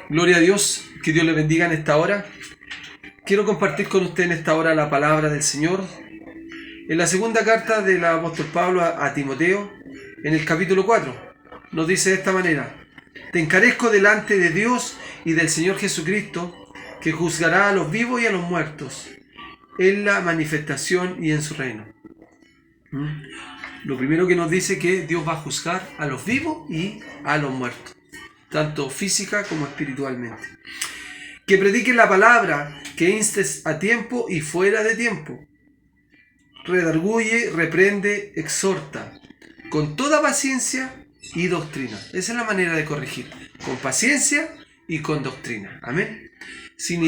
Gloria a Dios, que Dios le bendiga en esta hora. Quiero compartir con usted en esta hora la palabra del Señor. En la segunda carta del apóstol Pablo a Timoteo, en el capítulo 4, nos dice de esta manera: te encarezco delante de Dios y del Señor Jesucristo, que juzgará a los vivos y a los muertos, en la manifestación y en su reino. Lo primero que nos dice que Dios va a juzgar a los vivos y a los muertos, tanto física como espiritualmente. Que prediques la palabra, que instes a tiempo y fuera de tiempo. Redarguye, reprende, exhorta, con toda paciencia y doctrina. Esa es la manera de corregir, con paciencia y con doctrina. Amén. Sin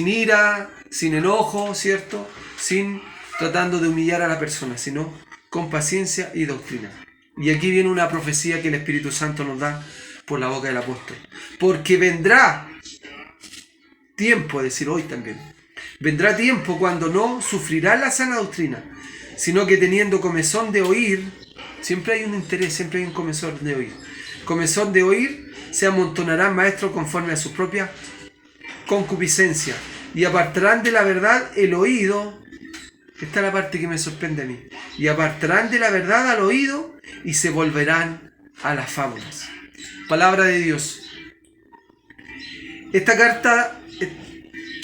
ira, sin enojo, ¿cierto? Sin tratando de humillar a la persona, sino con paciencia y doctrina. Y aquí viene una profecía que el Espíritu Santo nos da por la boca del apóstol. Porque vendrá tiempo, es decir, hoy también, vendrá tiempo cuando no sufrirá la sana doctrina, sino que teniendo comezón de oír, siempre hay un interés, siempre hay un comezón de oír, se amontonarán maestros conforme a su propia concupiscencia, y apartarán de la verdad el oído. Esta es la parte que me sorprende a mí. Y apartarán de la verdad al oído y se volverán a las fábulas. Palabra de Dios. Esta carta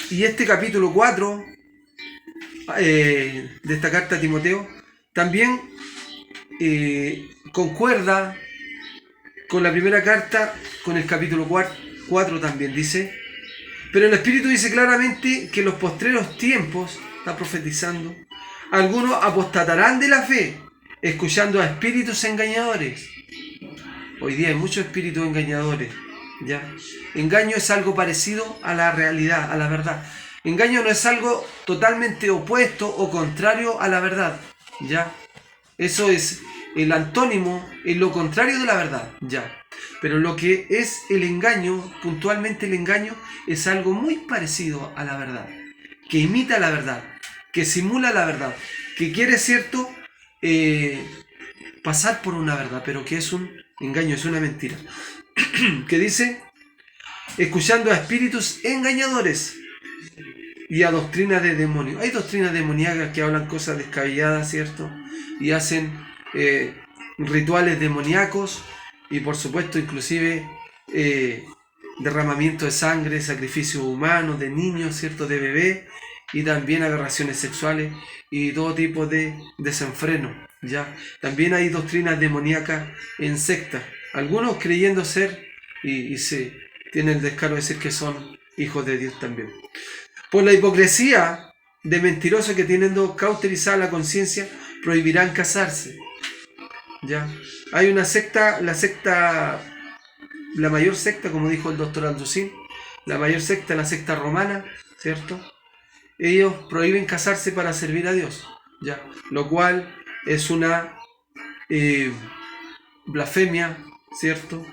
y este capítulo 4 de esta carta a Timoteo también concuerda con la primera carta, con el capítulo 4 también dice: pero el Espíritu dice claramente que en los postreros tiempos, está profetizando, algunos apostatarán de la fe, escuchando a espíritus engañadores. Hoy día hay muchos espíritus engañadores, ¿ya? Engaño es algo parecido a la realidad, a la verdad. Engaño no es algo totalmente opuesto o contrario a la verdad, ¿ya? Eso es el antónimo, es lo contrario de la verdad, ¿ya? Pero lo que es el engaño, puntualmente el engaño, es algo muy parecido a la verdad, que imita la verdad, que simula la verdad, que quiere, ¿cierto?, pasar por una verdad, pero que es un engaño, es una mentira. Que dice: escuchando a espíritus engañadores y a doctrinas de demonios. Hay doctrinas demoníacas que hablan cosas descabelladas, ¿cierto? Y hacen rituales demoníacos y, por supuesto, inclusive derramamiento de sangre, sacrificios humanos de niños, ¿cierto? De bebés, y también aberraciones sexuales y todo tipo de desenfreno, ¿ya? También hay doctrinas demoníacas en sectas, algunos creyendo ser y se tienen el descaro de decir que son hijos de Dios también. Por la hipocresía de mentirosos que teniendo cauterizada la conciencia prohibirán casarse, ¿ya? Hay una secta, la mayor secta, como dijo el doctor Andrusín, la mayor secta, la secta romana, ¿cierto? Ellos prohíben casarse para servir a Dios, ¿ya? Lo cual es una blasfemia, ¿cierto?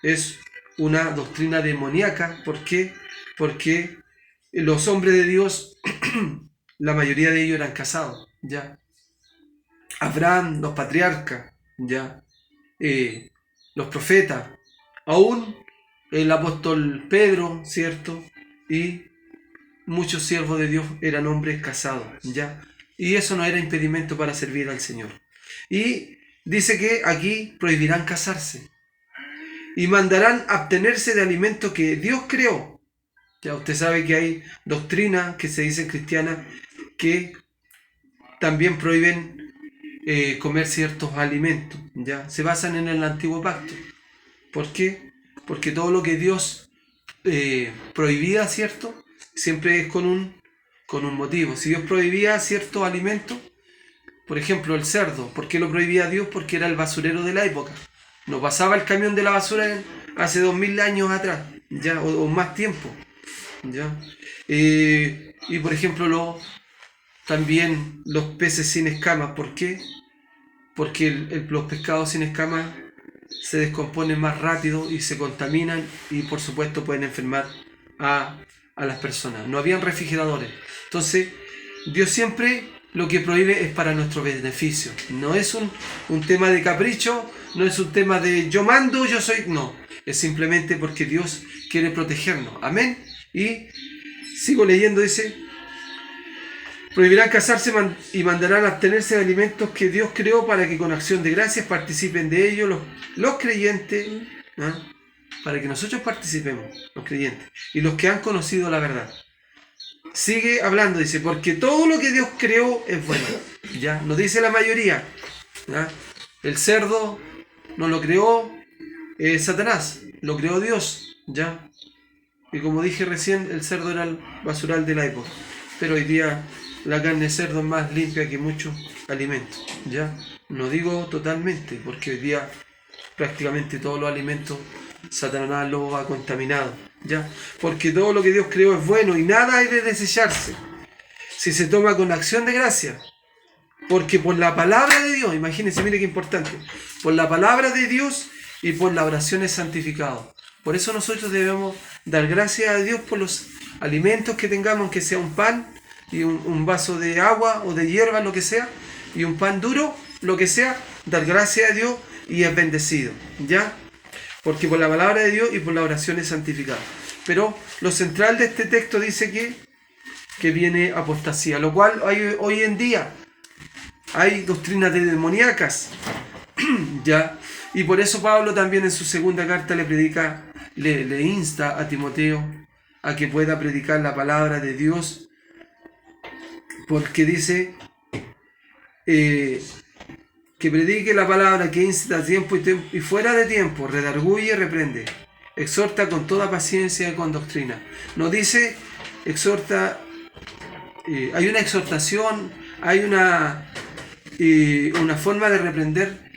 Es una doctrina demoníaca. ¿Por qué? Porque los hombres de Dios, la mayoría de ellos eran casados, ¿ya? Abraham, los patriarcas, ¿ya? Los profetas, aún el apóstol Pedro, ¿cierto? Y muchos siervos de Dios eran hombres casados, ¿ya? Y eso no era impedimento para servir al Señor. Y dice que aquí prohibirán casarse y mandarán abstenerse de alimentos que Dios creó. Ya usted sabe que hay doctrinas que se dicen cristianas que también prohíben comer ciertos alimentos, ¿ya? Se basan en el antiguo pacto. ¿Por qué? Porque todo lo que Dios prohibía, ¿cierto?, siempre es con un motivo. Si Dios prohibía ciertos alimentos, por ejemplo el cerdo, ¿por qué lo prohibía Dios? Porque era el basurero de la época. No pasaba el camión de la basura hace 2000 años atrás, ¿ya? O más tiempo, ¿ya? Y por ejemplo también los peces sin escamas. ¿Por qué? Porque los pescados sin escamas se descomponen más rápido y se contaminan y por supuesto pueden enfermar a las personas. No habían refrigeradores. Entonces Dios siempre lo que prohíbe es para nuestro beneficio. No es un tema de capricho, no es un tema de yo mando, yo soy... No, es simplemente porque Dios quiere protegernos. Amén. Y sigo leyendo, dice: prohibirán casarse y mandarán abstenerse de alimentos que Dios creó para que con acción de gracias participen de ellos los creyentes, ¿no? Para que nosotros participemos, los creyentes, y los que han conocido la verdad. Sigue hablando, dice, porque todo lo que Dios creó es bueno. Ya, nos dice la mayoría. ¿Ya? El cerdo no lo creó Satanás, lo creó Dios. ¿Ya? Y como dije recién, el cerdo era el basural de la época. Pero hoy día la carne de cerdo es más limpia que muchos alimentos. ¿Ya? No digo totalmente, porque hoy día prácticamente todos los alimentos Satanás los ha contaminado. ¿Ya? Porque todo lo que Dios creó es bueno y nada hay de desecharse si se toma con acción de gracia. Porque por la palabra de Dios, imagínense, mire qué importante, por la palabra de Dios y por la oración es santificado. Por eso nosotros debemos dar gracias a Dios por los alimentos que tengamos, que sea un pan y un vaso de agua o de hierba, lo que sea, y un pan duro, lo que sea, dar gracias a Dios y es bendecido. ¿Ya? Porque por la palabra de Dios y por la oración es santificado. Pero lo central de este texto dice que viene apostasía, lo cual hoy en día hay doctrinas demoníacas. ¿Ya? Y por eso Pablo también en su segunda carta le insta a Timoteo a que pueda predicar la palabra de Dios, porque dice que predique la palabra, que insta a tiempo y fuera de tiempo, redarguye y reprende, exhorta con toda paciencia y con doctrina. No dice exhorta, hay una exhortación, hay una forma de reprender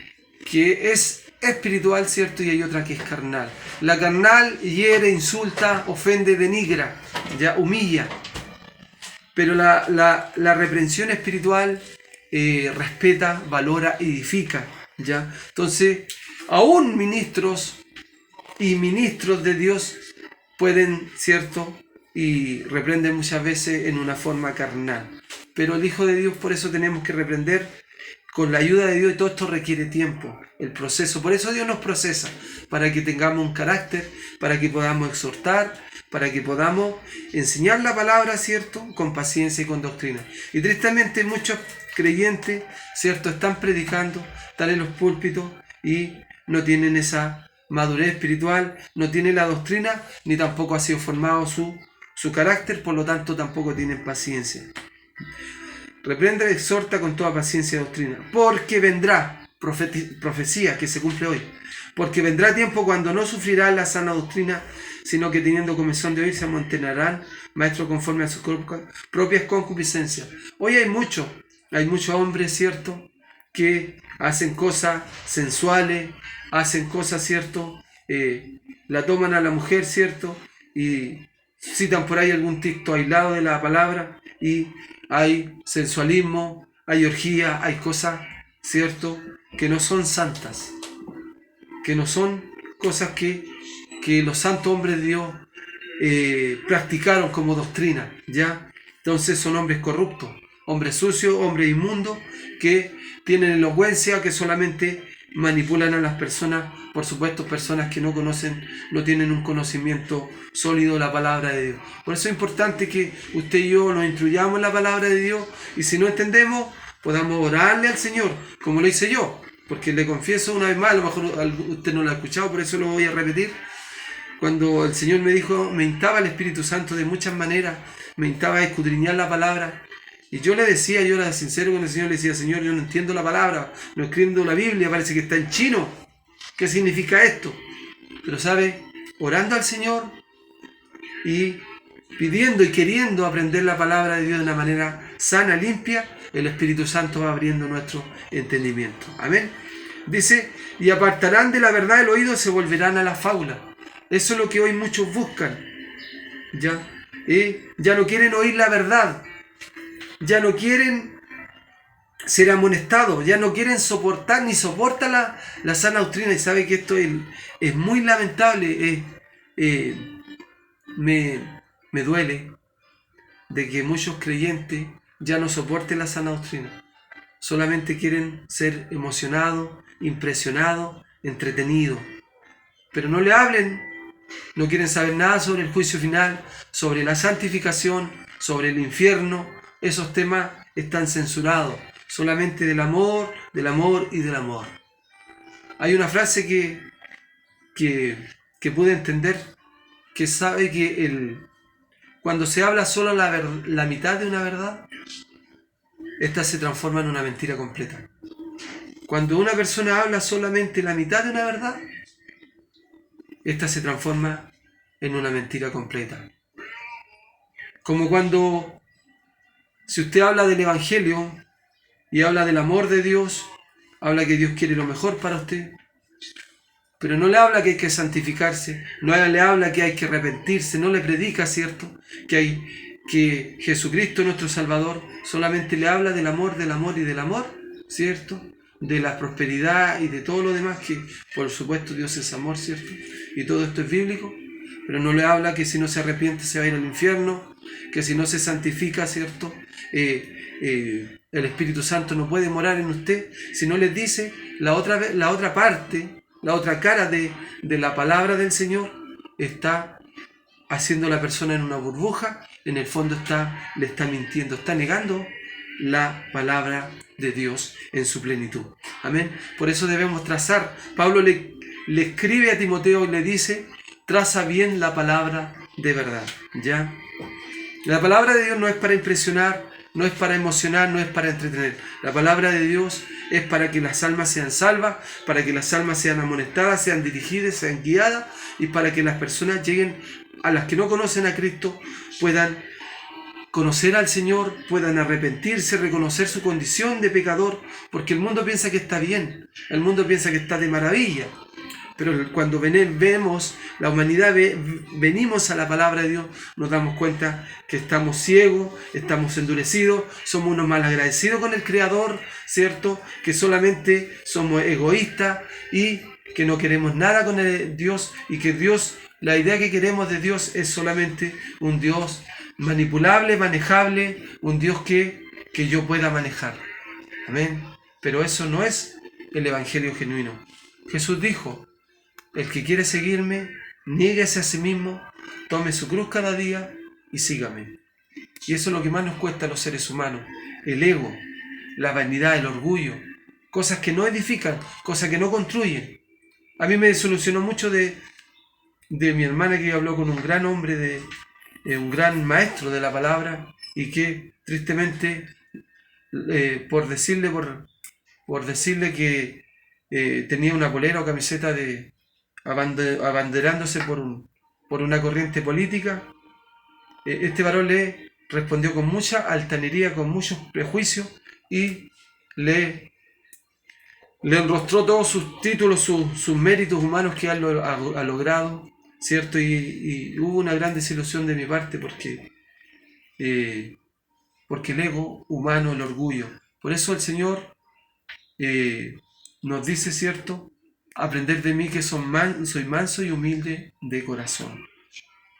que es espiritual, ¿cierto? Y hay otra que es carnal. La carnal hiere, insulta, ofende, denigra, ya humilla. Pero la reprensión espiritual respeta, valora, edifica, ¿ya? Entonces, aún ministros y ministros de Dios pueden, ¿cierto? Y reprenden muchas veces en una forma carnal. Pero el Hijo de Dios, por eso tenemos que reprender con la ayuda de Dios, y todo esto requiere tiempo, el proceso. Por eso Dios nos procesa, para que tengamos un carácter, para que podamos exhortar, para que podamos enseñar la palabra, ¿cierto? Con paciencia y con doctrina. Y tristemente muchos creyentes, ¿cierto? Están predicando, están en los púlpitos y no tienen esa madurez espiritual, no tienen la doctrina, ni tampoco ha sido formado su carácter, por lo tanto tampoco tienen paciencia. Reprende, exhorta con toda paciencia y doctrina, porque vendrá, profecía que se cumple hoy, porque vendrá tiempo cuando no sufrirán la sana doctrina, sino que teniendo comezón de oír se amontonarán maestros conforme a sus propias concupiscencias. Hoy hay muchos hombres, ¿cierto?, que hacen cosas sensuales, hacen cosas, ¿cierto?, la toman a la mujer, ¿cierto?, y citan por ahí algún texto aislado de la palabra, y hay sensualismo, hay orgía, hay cosas, ¿cierto?, que no son santas, que no son cosas que los santos hombres de Dios practicaron como doctrina, ¿ya? Entonces son hombres corruptos, hombres sucios, hombres inmundos, que tienen elocuencia, que solamente manipulan a las personas, por supuesto personas que no conocen, no tienen un conocimiento sólido de la palabra de Dios. Por eso es importante que usted y yo nos instruyamos en la palabra de Dios, y si no entendemos, podamos orarle al Señor, como lo hice yo, porque le confieso una vez más, a lo mejor usted no lo ha escuchado, por eso lo voy a repetir. Cuando el Señor me dijo, me instaba el Espíritu Santo de muchas maneras, me instaba a escudriñar la palabra, y yo le decía, yo era sincero con el Señor, le decía, Señor, yo no entiendo la palabra, no entiendo la Biblia, parece que está en chino, ¿qué significa esto? Pero sabe, orando al Señor y pidiendo y queriendo aprender la palabra de Dios de una manera sana, limpia, el Espíritu Santo va abriendo nuestro entendimiento. Amén. Dice, y apartarán de la verdad el oído, se volverán a la fábula. Eso es lo que hoy muchos buscan. Ya no quieren oír la verdad. Ya no quieren ser amonestados. Ya no quieren soportar, ni soportan la sana doctrina. Y sabe que esto es muy lamentable. Me duele de que muchos creyentes ya no soporte la sana doctrina. Solamente quieren ser emocionados, impresionados, entretenidos. Pero no le hablen, no quieren saber nada sobre el juicio final, sobre la santificación, sobre el infierno. Esos temas están censurados. Solamente del amor y del amor. Hay una frase que pude entender, que sabe que cuando se habla solo la mitad de una verdad, esta se transforma en una mentira completa. Cuando una persona habla solamente la mitad de una verdad, esta se transforma en una mentira completa. Como cuando, si usted habla del Evangelio y habla del amor de Dios, habla que Dios quiere lo mejor para usted, pero no le habla que hay que santificarse, no le habla que hay que arrepentirse, no le predica, ¿cierto?, que Jesucristo, nuestro Salvador, solamente le habla del amor y del amor, ¿cierto?, de la prosperidad y de todo lo demás, que por supuesto Dios es amor, ¿cierto?, y todo esto es bíblico, pero no le habla que si no se arrepiente se va a ir al infierno, que si no se santifica, ¿cierto?, el Espíritu Santo no puede morar en usted, sino les dice la otra parte, la otra cara de la palabra del Señor. Está haciendo a la persona en una burbuja, en el fondo le está mintiendo, está negando la palabra de Dios en su plenitud. Amén. Por eso debemos trazar. Pablo le escribe a Timoteo y le dice: traza bien la palabra de verdad. ¿Ya? La palabra de Dios no es para impresionar, no es para emocionar, no es para entretener. La palabra de Dios es para que las almas sean salvas, para que las almas sean amonestadas, sean dirigidas, sean guiadas, y para que las personas lleguen, a las que no conocen a Cristo, puedan conocer al Señor, puedan arrepentirse, reconocer su condición de pecador, porque el mundo piensa que está bien, el mundo piensa que está de maravilla. Pero cuando vemos la humanidad, venimos a la palabra de Dios, nos damos cuenta que estamos ciegos, estamos endurecidos, somos unos malagradecidos con el Creador, ¿cierto? Que solamente somos egoístas y que no queremos nada con Dios, y que Dios, la idea que queremos de Dios es solamente un Dios manipulable, manejable, un Dios que yo pueda manejar. Amén. Pero eso no es el Evangelio genuino. Jesús dijo: el que quiere seguirme, niéguese a sí mismo, tome su cruz cada día y sígame. Y eso es lo que más nos cuesta a los seres humanos: el ego, la vanidad, el orgullo, cosas que no edifican, cosas que no construyen. A mí me desilusionó mucho de mi hermana, que habló con un gran hombre, un gran maestro de la palabra, y que tristemente, por decirle que tenía una polera o camiseta abanderándose por una corriente política, este varón le respondió con mucha altanería, con muchos prejuicios, y le enrostró todos sus títulos, sus méritos humanos que él ha logrado, ¿cierto? Y hubo una gran desilusión de mi parte, porque el ego humano, el orgullo. Por eso el Señor nos dice, ¿cierto?, aprender de mí, que soy manso y humilde de corazón,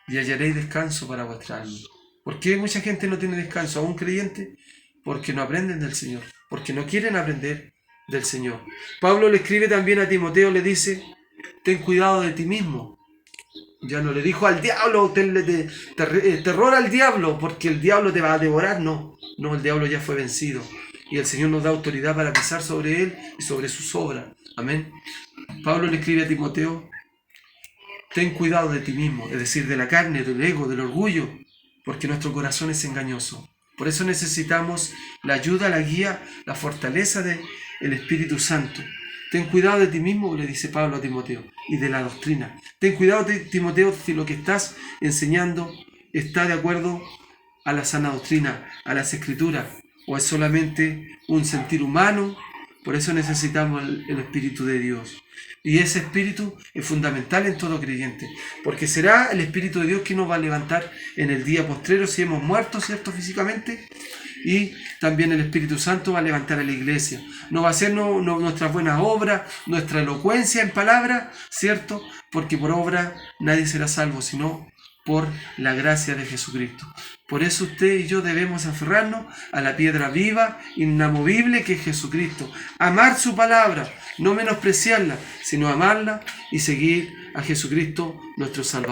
y hallaréis descanso para vuestra alma. ¿Por qué mucha gente no tiene descanso, aún creyente? Porque no aprenden del Señor, porque no quieren aprender del Señor. Pablo le escribe también a Timoteo, le dice: ten cuidado de ti mismo. Ya no le dijo al diablo, terror al diablo, porque el diablo te va a devorar. No, el diablo ya fue vencido, y el Señor nos da autoridad para pisar sobre él y sobre sus obras. Amén. Pablo le escribe a Timoteo: ten cuidado de ti mismo, es decir, de la carne, del ego, del orgullo, porque nuestro corazón es engañoso. Por eso necesitamos la ayuda, la guía, la fortaleza del Espíritu Santo. Ten cuidado de ti mismo, le dice Pablo a Timoteo, y de la doctrina. Ten cuidado, Timoteo, si lo que estás enseñando está de acuerdo a la sana doctrina, a las Escrituras, o es solamente un sentir humano. Por eso necesitamos el Espíritu de Dios. Y ese Espíritu es fundamental en todo creyente, porque será el Espíritu de Dios que nos va a levantar en el día postrero si hemos muerto, ¿cierto?, físicamente. Y también el Espíritu Santo va a levantar a la iglesia. No va a ser nuestras buenas obras, nuestra elocuencia en palabra, ¿cierto? Porque por obra nadie será salvo, sino por la gracia de Jesucristo. Por eso usted y yo debemos aferrarnos a la piedra viva, inamovible que es Jesucristo. Amar su palabra, no menospreciarla, sino amarla y seguir a Jesucristo nuestro Salvador.